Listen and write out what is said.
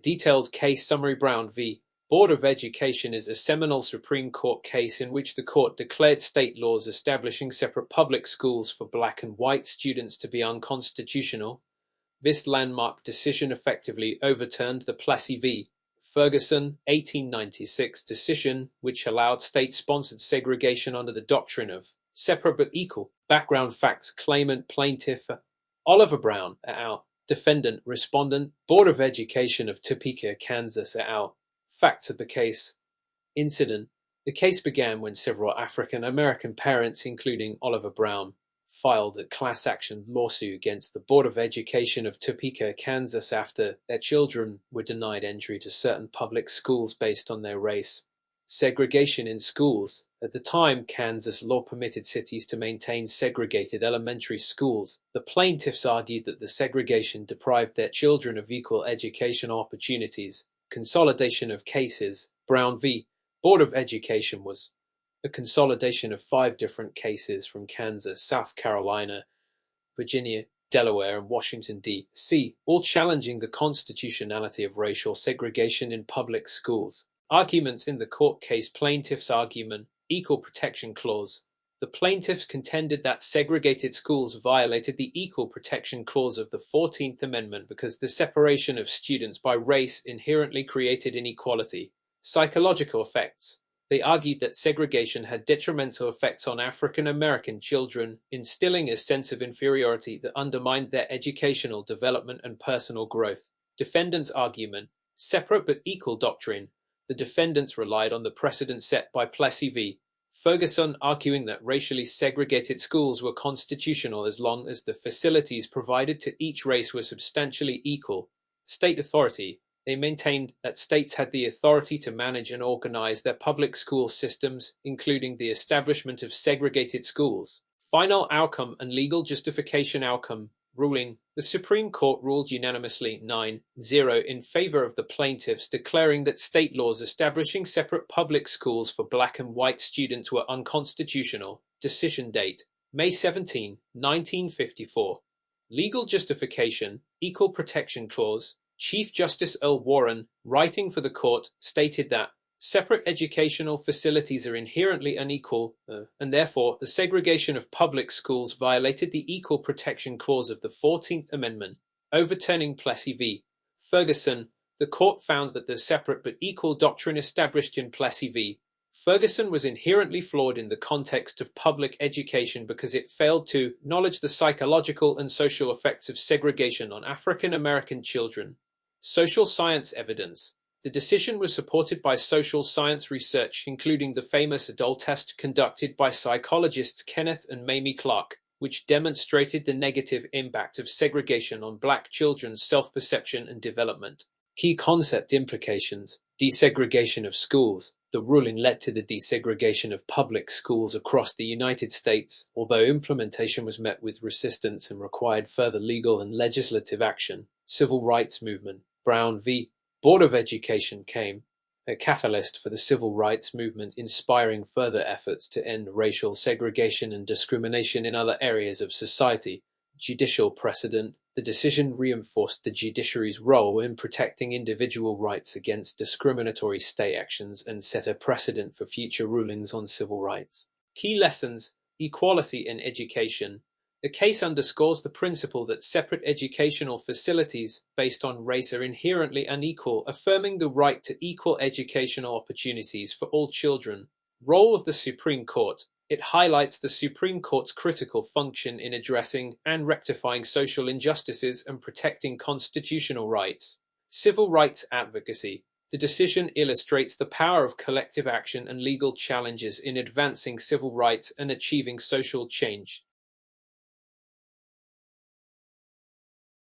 Detailed case summary. Brown v. Board of Education is a seminal Supreme Court case in which the court declared state laws establishing separate public schools for black and white students to be unconstitutional. This landmark decision effectively overturned the Plessy v. Ferguson 1896 decision, which allowed state-sponsored segregation under the doctrine of separate but equal. Background facts. Claimant, plaintiff, Oliver Brown et al. Defendant, respondent, Board of Education of Topeka, Kansas et al. Facts of the case. Incident. The case began when several African-American parents, including Oliver Brown, filed a class action lawsuit against the Board of Education of Topeka, Kansas after their children were denied entry to certain public schools based on their race. Segregation in schools. At the time, Kansas law permitted cities to maintain segregated elementary schools. The plaintiffs argued that the segregation deprived their children of equal educational opportunities. Consolidation of cases. Brown v. Board of Education was a consolidation of 5 different cases from Kansas, South Carolina, Virginia, Delaware, and Washington, D.C., all challenging the constitutionality of racial segregation in public schools. Arguments in the court case. Plaintiffs' argument. Equal Protection Clause. The plaintiffs contended that segregated schools violated the Equal Protection Clause of the 14th Amendment because the separation of students by race inherently created inequality. Psychological effects. They argued that segregation had detrimental effects on African American children, instilling a sense of inferiority that undermined their educational development and personal growth. Defendants' argument. Separate but equal doctrine. The defendants relied on the precedent set by Plessy v. Ferguson, arguing that racially segregated schools were constitutional as long as the facilities provided to each race were substantially equal. State authority. They maintained that states had the authority to manage and organize their public school systems, including the establishment of segregated schools. Final outcome and legal justification. Outcome. Ruling. The Supreme Court ruled unanimously 9-0 in favor of the plaintiffs, declaring that state laws establishing separate public schools for black and white students were unconstitutional. Decision date. May 17, 1954. Legal justification. Equal Protection Clause. Chief Justice Earl Warren, writing for the court, stated that separate educational facilities are inherently unequal, and therefore the segregation of public schools violated the Equal Protection Clause of the 14th Amendment. Overturning Plessy v. Ferguson, the court found that the separate but equal doctrine established in Plessy v. Ferguson was inherently flawed in the context of public education because it failed to acknowledge the psychological and social effects of segregation on African American children. Social science evidence. The decision was supported by social science research, including the famous adult test conducted by psychologists Kenneth and Mamie Clark, which demonstrated the negative impact of segregation on black children's self-perception and development. Key concept implications. Desegregation of schools. The ruling led to the desegregation of public schools across the United States, although implementation was met with resistance and required further legal and legislative action. Civil rights movement. Brown v. Board of Education came a catalyst for the civil rights movement, inspiring further efforts to end racial segregation and discrimination in other areas of society. Judicial precedent. The decision reinforced the judiciary's role in protecting individual rights against discriminatory state actions and set a precedent for future rulings on civil rights. Key lessons. Equality in education. The case underscores the principle that separate educational facilities based on race are inherently unequal, affirming the right to equal educational opportunities for all children. Role of the Supreme Court. It highlights the Supreme Court's critical function in addressing and rectifying social injustices and protecting constitutional rights. Civil rights advocacy. The decision illustrates the power of collective action and legal challenges in advancing civil rights and achieving social change.